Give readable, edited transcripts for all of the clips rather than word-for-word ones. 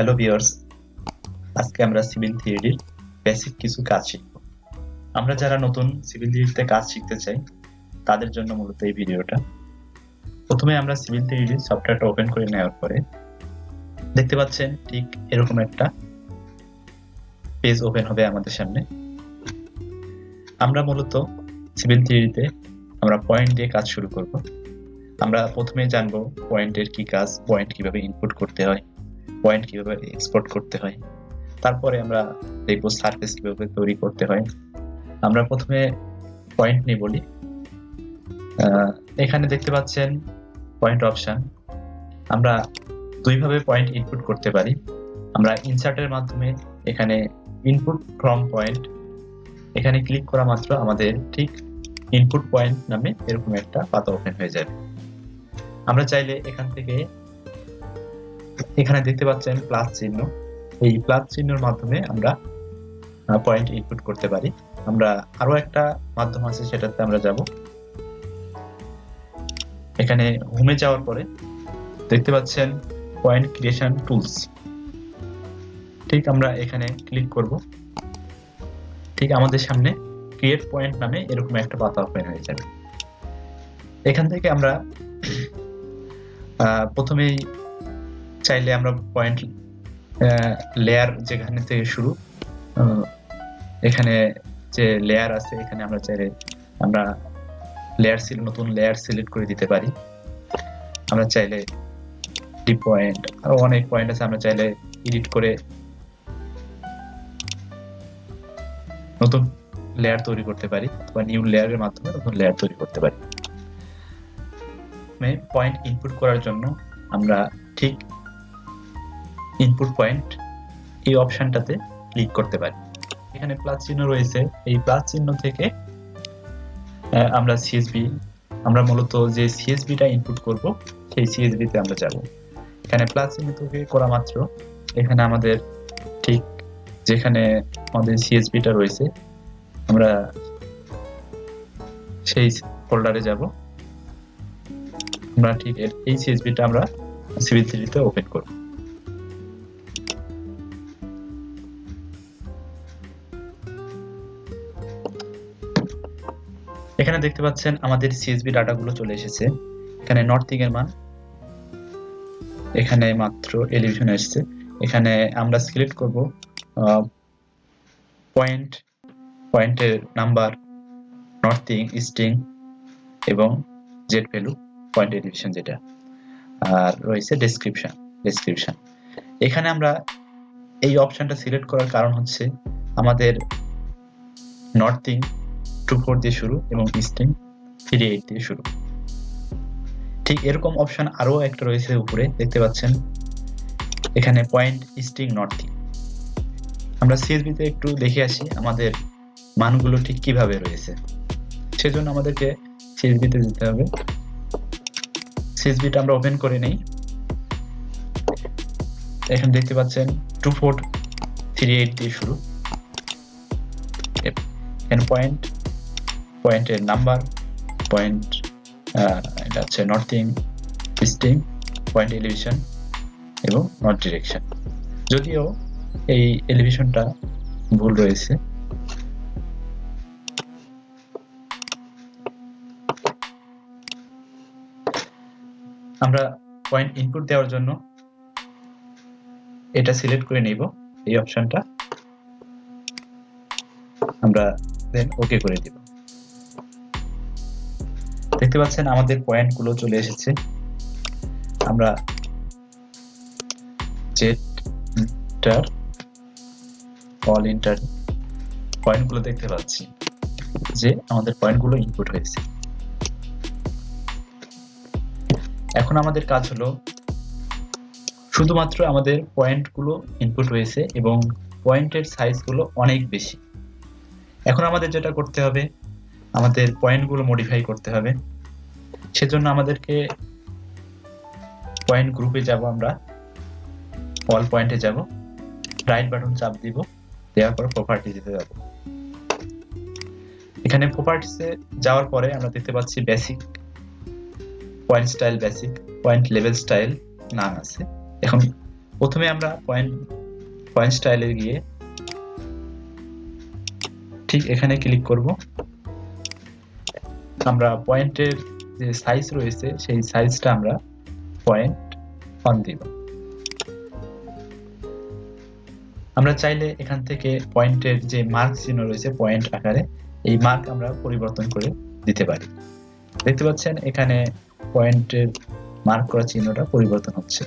Hello viewers, আজকে আমরা civil থিওরির বেসিক কিছু কাজ শিখব। আমরা যারা নতুন সিভিল থিওরিতে কাজ শিখতে চাই তাদের জন্য মূলত এই ভিডিওটা। প্রথমে আমরা সিভিল থিওরির সফটওয়্যারটা ওপেন করে নেওয়ার পরে দেখতে পাচ্ছেন ঠিক এরকম একটা পেজ ওপেন হবে আমাদের সামনে। আমরা মূলত সিভিল থিওরিতে আমরা পয়েন্ট দিয়ে কাজ শুরু করব। আমরা প্রথমে জানবো পয়েন্টের কি কাজ, পয়েন্ট কিভাবে ইনপুট করতে হয়, পয়েন্ট কিভাবে এক্সপোর্ট করতে হয়। তারপরে আমরা দেখব সারফেস কিভাবে তৈরি করতে হয়। আমরা প্রথমে পয়েন্ট নিয়ে বলি। এখানে দেখতে পাচ্ছেন পয়েন্ট অপশন। আমরা দুইভাবে পয়েন্ট ইনপুট করতে পারি। আমরা ইনসার্টের মাধ্যমে এখানে ইনপুট ফ্রম পয়েন্ট এখানে ক্লিক করা মাত্র আমাদের ঠিক ইনপুট পয়েন্ট নামে এরকম একটা পাতা ওপেন হয়ে যাবে। আমরা চাইলে এখান থেকে এখানে দেখতে পাচ্ছেন প্লাস চিহ্ন, এই প্লাস চিহ্নের মাধ্যমে আমরা পয়েন্ট ইনপুট করতে পারি। আমরা আরো একটা মাধ্যম আছে, সেটাতে আমরা যাব। এখানে হোমে যাওয়ার পরে দেখতে পাচ্ছেন পয়েন্ট ক্রিয়েশন টুলস, ঠিক আমরা এখানে ক্লিক করব। ঠিক আমাদের সামনে ক্রিয়েট পয়েন্ট নামে এরকম একটা পাতা ওপেন হয়ে যাবে। এখান থেকে আমরা প্রথমেই চাইলে আমরা পয়েন্ট লেয়ার যেখানে থেকে শুরু, এখানে যে লেয়ার আছে এখানে আমরা চাইলে আমরা নতুন লেয়ার সিলেক্ট করে দিতে পারি। আমরা চাইলে ডি পয়েন্ট আরো অনেক পয়েন্ট আছে, আমরা চাইলে এডিট করে নতুন লেয়ার তৈরি করতে পারি বা নিউ লেয়ারের মাধ্যমে নতুন লেয়ার তৈরি করতে পারি। পয়েন্ট ইনপুট করার জন্য আমরা ঠিক ইনপুট পয়েন্ট এই অপশনটাতে ক্লিক করতে পারি। এখানে প্লাস চিহ্ন রয়েছে, এই প্লাস চিহ্ন থেকে আমরা সিএসভি, আমরা মূলত যে সিএসভিটা ইনপুট করব সেই সিএসভিতে আমরা যাব। এখানে প্লাস চিহ্ন থেকে করা মাত্র এখানে আমাদের ঠিক যেখানে আমাদের সিএসভিটা রয়েছে আমরা সেই ফোল্ডারে যাব। আমরা ঠিক এই সিএসভিটা আমরা সিভিল থিওরিতে ওপেন করব। এখানে দেখতে পাচ্ছেন আমাদের সিএসভি ডাটাগুলো চলে এসেছে। এখানে নর্থিং এর মান, এখানে মাত্র এলিভেশন এসেছে। এখানে আমরা সিলেক্ট করব পয়েন্টের নাম্বার, নর্থিং, ইস্টিং এবং জেড ভ্যালু, পয়েন্ট এলিভেশন যেটা, আর রয়েছে ডেসক্রিপশন। এখানে আমরা এই অপশনটা সিলেক্ট করার কারণ হচ্ছে আমাদের নর্থিং 24 দিয়ে শুরু এবং ইস্টিং 38 দিয়ে শুরু। ঠিক এরকম অপশন আরো একটা রয়েছে উপরে দেখতে পাচ্ছেন, এখানে পয়েন্ট ইস্টিং নর্থিং। আমরা সিএসভি তে একটু দেখে আসি আমাদের মানগুলো ঠিক কিভাবে রয়েছে। সেজন্য আমাদেরকে সিএসভি তে যেতে হবে। সিএসভিটা আমরা ওপেন করে নেই। এখানে দেখতে পাচ্ছেন 2438 দিয়ে শুরু। এখানে পয়েন্টের নাম্বার, পয়েন্ট এটা হচ্ছে নর্থিং, ইস্টিং, পয়েন্ট এলিভেশন এবং নর্থ ডিরেকশন। যদিও এই এলিভেশনটা ভুল রয়েছে। আমরা পয়েন্ট ইনপুট দেওয়ার জন্য এটা সিলেক্ট করে নিব, এই অপশনটা আমরা দেন ওকে করে দিব। দেখতে পাচ্ছেন আমাদের পয়েন্ট গুলো চলে এসেছে। আমরা জেটার অল ইন্টার পয়েন্ট গুলো দেখতে পাচ্ছি যে আমাদের পয়েন্ট গুলো ইনপুট হয়েছে। এখন আমাদের কাজ হলো শুধুমাত্র আমাদের পয়েন্ট গুলো ইনপুট হয়েছে এবং পয়েন্টের সাইজ গুলো অনেক বেশি। এখন আমাদের যেটা করতে হবে, আমাদের পয়েন্ট গুলো মডিফাই করতে হবে। সেজন্য আমাদেরকে পয়েন্ট গ্রুপে যাব, আমরা অল পয়েন্টে যাব, রাইট বাটন চাপ দিব, দেওয়ার পর প্রপার্টিজে যাব। এখানে প্রপার্টিজে যাওয়ার পরে আমরা দেখতে পাচ্ছি basic, point style basic, point level style নাম আছে। এখন প্রথমে আমরা পয়েন্ট স্টাইলে গিয়ে ঠিক এখানে ক্লিক করব। আমরা পয়েন্টের যে সাইজ রয়েছে সেই সাইজটা আমরা 0.1 দিব। আমরা চাইলে এখান থেকে পয়েন্টের যে মার্ক চিহ্ন রয়েছে পয়েন্ট আকারে, এই মার্ক আমরা পরিবর্তন করে দিতে পারি। দেখতে পাচ্ছেন এখানে পয়েন্টের মার্ক করা চিহ্নটা পরিবর্তন হচ্ছে।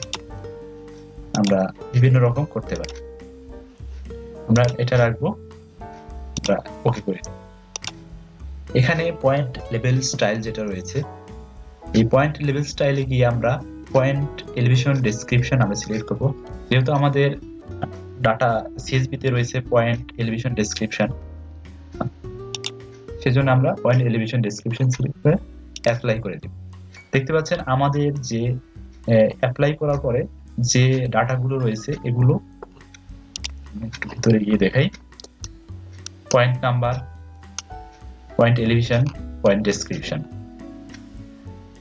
আমরা বিভিন্ন রকম করতে পারি। আমরা এটা রাখবো, আমরা ওকে করে দিই। এখানে পয়েন্ট লেভেল স্টাইল যেটা রয়েছে, এই পয়েন্ট লেভেল স্টাইলে গিয়ে আমরা পয়েন্ট এলিভেশন ডেসক্রিপশন আমরা সিলেক্ট করব। যেহেতু আমাদের ডাটা সিএসভি তে রয়েছে পয়েন্ট এলিভেশন ডেসক্রিপশন, সেজন্য আমরা পয়েন্ট এলিভেশন ডেসক্রিপশন সিলেক্ট করে অ্যাপ্লাই করে দেব। দেখতে পাচ্ছেন আমাদের যে অ্যাপ্লাই করার পরে যে ডাটাগুলো রয়েছে এগুলো ভিতরে গিয়ে দেখাই। Point number, point elevation, point description,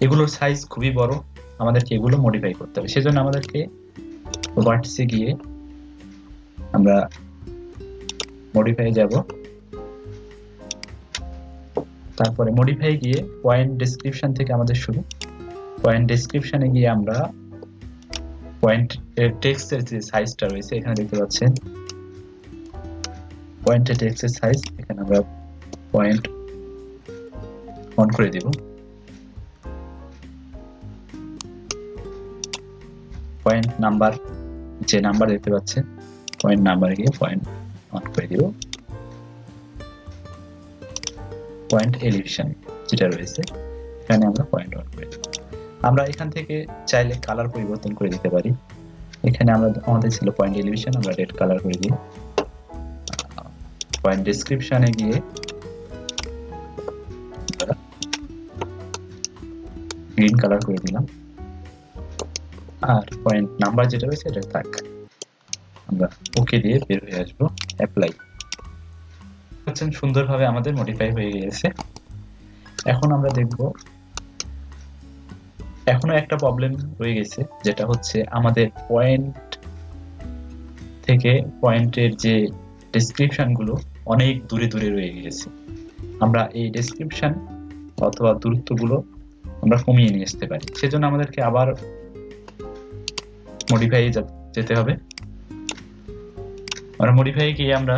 এগুলোর সাইজ খুবই বড়, আমাদেরকে এগুলো মডিফাই করতে হবে। সেজন্য আমাদেরকে ভার্টিসে গিয়ে আমরা মডিফাই যাব। তারপরে মডিফাই গিয়ে পয়েন্ট ডেসক্রিপশন থেকে আমাদের শুরু। পয়েন্ট ডেসক্রিপশনে গিয়ে আমরা পয়েন্ট টেক্সটের যে সাইজটা রয়েছে এখানে দেখতে পাচ্ছেন পয়েন্টের টেক্সটের সাইজ, এখানে আমরা পয়েন্ট অন করে দেব। পয়েন্ট নাম্বার, যে নাম্বার দেখতে পাচ্ছেন পয়েন্ট নাম্বারে গিয়ে পয়েন্ট অন করে দিব। পয়েন্ট এলিভেশন যেটা রয়েছে এখানে আমরা পয়েন্ট অন করে দেব। আমরা এখান থেকে চাইলে কালার পরিবর্তন করে দিতে পারি। এখানে আমাদের ছিল পয়েন্ট এলিভেশন, আমরা রেড কালার করে দিই। পয়েন্ট ডেসক্রিপশনে গিয়ে গ্রিন কালার করে দিলাম। আর পয়েন্ট নাম্বার যেটা রয়েছে এটা থাক, আমরা ওকে দিয়ে বের হয়ে আসবো। অ্যাপ্লাই করছেন, সুন্দরভাবে আমাদের মডিফাই হয়ে গিয়েছে। এখন আমরা দেখব এখনো একটা প্রবলেম রয়ে গেছে, যেটা হচ্ছে আমাদের পয়েন্ট থেকে পয়েন্টের যে ডেসক্রিপশন গুলো অনেক দূরে দূরে রয়ে গিয়েছে। আমরা এই ডেসক্রিপশন অথবা দূরত্বগুলো আমরা কমিয়ে নিয়ে আসতে পারি। সেজন্য আমাদেরকে আবার মডিফাই যেতে হবে। আমরা মডিফাই গিয়ে আমরা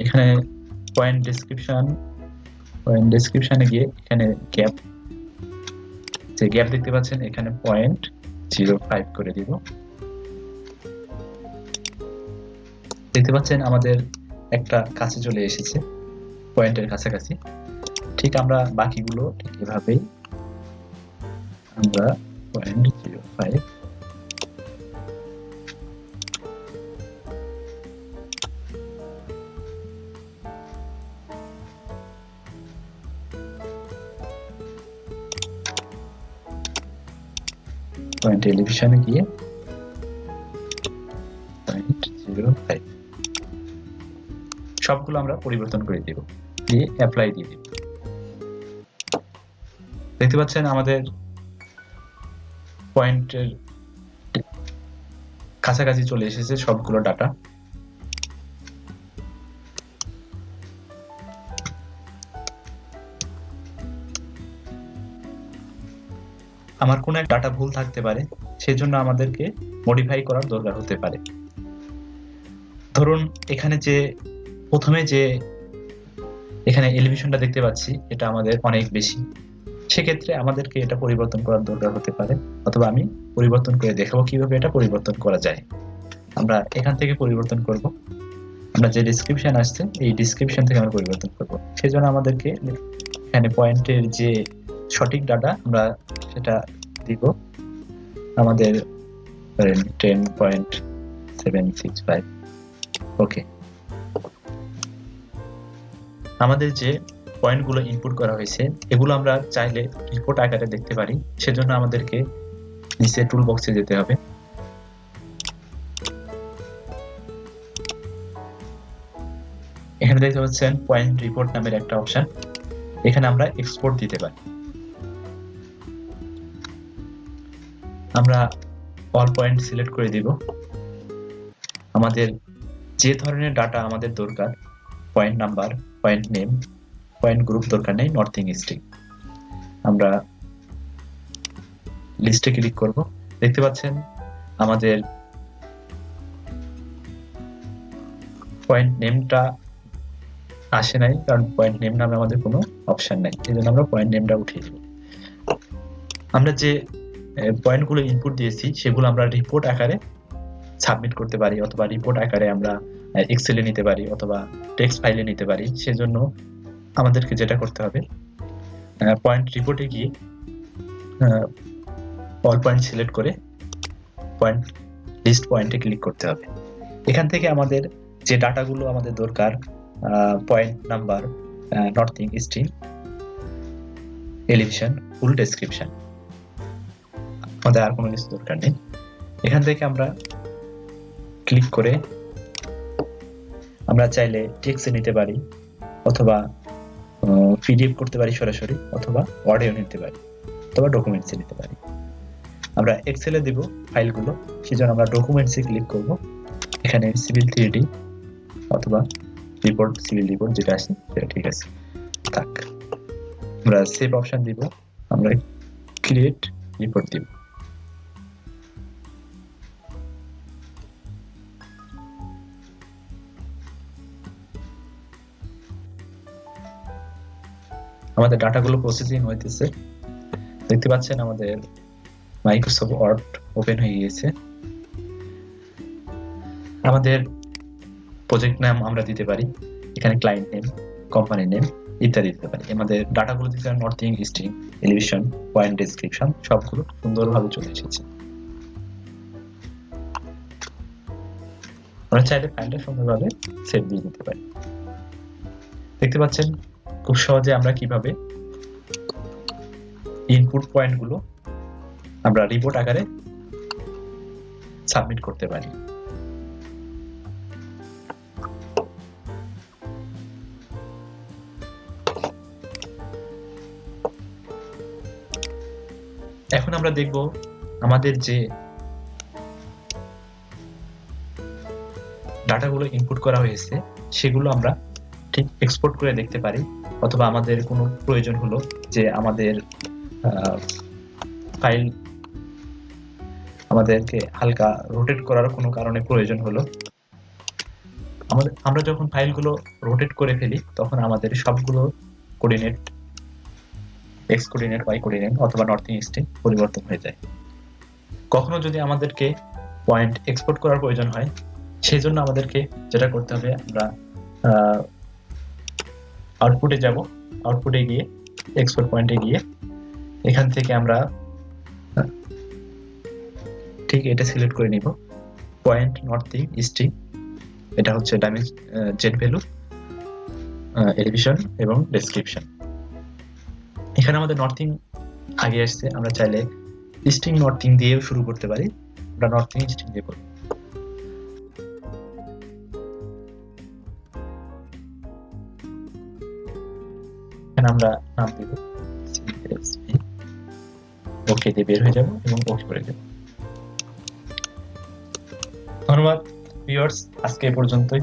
এখানে পয়েন্ট ডেসক্রিপশনে গিয়ে এখানে গ্যাপ, যে গ্যাপ দেখতে পাচ্ছেন এখানে 0.05 করে দিব। দেখতে পাচ্ছেন আমাদের একটা কাছে চলে এসেছে, পয়েন্টের কাছাকাছি। ঠিক আমরা বাকিগুলো ঠিক এভাবেই আমরা 0.05 পয়েন্ট এলিভেশনে গিয়ে 0.05 সবগুলো আমরা পরিবর্তন করে দেব, দিয়ে অ্যাপ্লাই দিয়ে দেব। দেখতে পাচ্ছেন আমাদের পয়েন্টের কাছাকাছি চলে এসেছে সবগুলো ডাটা। আমার কোনো এক ডাটা ভুল থাকতে পারে, সেজন্য আমাদেরকে মডিফাই করার দরকার হতে পারে। ধরুন এখানে যে প্রথমে যে এখানে এলিভেশনটা দেখতে পাচ্ছি এটা আমাদের অনেক বেশি, সেক্ষেত্রে আমাদেরকে এটা পরিবর্তন করার দরকার হতে পারে, অথবা আমি পরিবর্তন করে দেখাবো কিভাবে এটা পরিবর্তন করা যায়। আমরা এখান থেকে পরিবর্তন করব। আমরা যে ডেসক্রিপশন আসছে এই ডেসক্রিপশন থেকে আমরা পরিবর্তন করব। সেজন্য আমাদেরকে এখানে পয়েন্টের যে সঠিক ডাটা আমরা সেটা দিব। আমাদের 10.765 ওকে। আমাদের যে পয়েন্টগুলো ইনপুট করা হয়েছে এগুলো আমরা চাইলে রিপোর্ট আকারে দেখতে পারি। সেজন্য আমাদেরকে নিচে টুল বক্সে যেতে হবে। এখানে দেখতে পাচ্ছেন পয়েন্ট রিপোর্ট নামের একটা অপশন, এখানে আমরা এক্সপোর্ট দিতে পারি। আমরা অল পয়েন্ট সিলেক্ট করে দিব। আমাদের যে ধরনের ডাটা আমাদের দরকার, point number, point name, point group দরকার নেই, নর্থিং স্ট্রিং। আমরা লিস্টে ক্লিক করব। দেখতে পাচ্ছেন আমাদের পয়েন্ট নেমটা আসে নাই, কারণ পয়েন্ট নেম নামে আমাদের কোনো অপশন নাই, এই জন্য আমরা পয়েন্ট নেমটা উঠিয়ে দিব। আমরা যে পয়েন্টগুলো ইনপুট দিয়েছি সেগুলো আমরা রিপোর্ট আকারে সাবমিট করতে পারি, অথবা রিপোর্ট আকারে আমরা এক্সেলে নিতে পারি, অথবা টেক্সট ফাইলে নিতে পারি। সেজন্য আমাদেরকে যেটা করতে হবে, পয়েন্ট রিপোর্টে গিয়ে অল পয়েন্ট সিলেক্ট করে পয়েন্ট লিস্ট পয়েন্টে ক্লিক করতে হবে। এখান থেকে আমাদের যে ডাটাগুলো আমাদের দরকার, point number, northing string, elevation, full description, আমাদের আর কোনো কিছু দরকার নেই। এখান থেকে আমরা ক্লিক করে আমরা চাইলে টেক্সটে নিতে পারি, অথবা পিডিএফ করতে পারি সরাসরি, অথবা ওয়ার্ডেও নিতে পারি, অথবা ডকুমেন্টসে নিতে পারি। আমরা এক্সেলে দিব ফাইলগুলো, সেজন্য আমরা ডকুমেন্টসে ক্লিক করব। এখানে সিভিল 3D অথবা রিপোর্ট, সিভিল রিপোর্ট যেটা আছে সেটা ঠিক আছে থাক। আমরা সেভ অপশন দিব, আমরা ক্রিয়েট রিপোর্ট দিব। আমাদের ডাটাগুলো প্রসেসিং হইতেছে। দেখতে পাচ্ছেন আমাদের মাইক্রোসফট ওয়ার্ড ওপেন হয়ে গিয়েছে। আমাদের প্রজেক্ট নাম আমরা দিতে পারি, এখানে ক্লায়েন্ট নেম, কোম্পানি নেম ইত্যাদি দিতে পারি। আমাদের ডাটাগুলো দিতে পারি northing string, elevation, point description, সবগুলো সুন্দরভাবে চলে এসেছে। আমরা চাইলে ফাইলটা সুন্দরভাবে সেভ দিয়ে দিতে পারি। দেখতে পাচ্ছেন খুব সহজে আমরা কিভাবে ইনপুট পয়েন্টগুলো আমরা রিপোর্ট আকারে সাবমিট করতে পারি। এখন আমরা দেখব আমাদের যে ডাটাগুলো ইনপুট করা হয়েছে সেগুলো আমরা ঠিক এক্সপোর্ট করে দেখতে পারি, অথবা আমাদের কোনো প্রয়োজন হলো যে আমাদের ফাইল আমাদেরকে হালকা রোটেট করার কোনো কারণে প্রয়োজন হলো, আমরা যখন ফাইলগুলো রোটেট করে ফেলি তখন আমাদের সবগুলো coordinate, x coordinate, y coordinate অথবা নর্থিং স্ট্রিং পরিবর্তন হয়ে যায়। কখনো যদি আমাদেরকে পয়েন্ট এক্সপোর্ট করার প্রয়োজন হয়, সেই জন্য আমাদেরকে যেটা করতে হবে, আমরা আউটপুটে যাব, আউটপুটে গিয়ে এক্সপোর্ট পয়েন্টে গিয়ে এখান থেকে আমরা ঠিক এটা সিলেক্ট করে নিব, পয়েন্ট নর্থিং স্ট্রিং, এটা হচ্ছে জেড ভ্যালু, এলিভেশন এবং ডেসক্রিপশন। এখানে আমাদের নর্থিং আগে আসছে, আমরা চাইলে স্ট্রিং নর্থিং দিয়েও শুরু করতে পারি। আমরা নর্থিং স্ট্রিং দিয়ে করব। এখানে আমরা নাম দেব সিএসভি, ওকে দিয়ে বের হয়ে যাব এবং ওকে করে দেব। ধন্যবাদ ভিউয়ার্স, আজকে এই পর্যন্তই।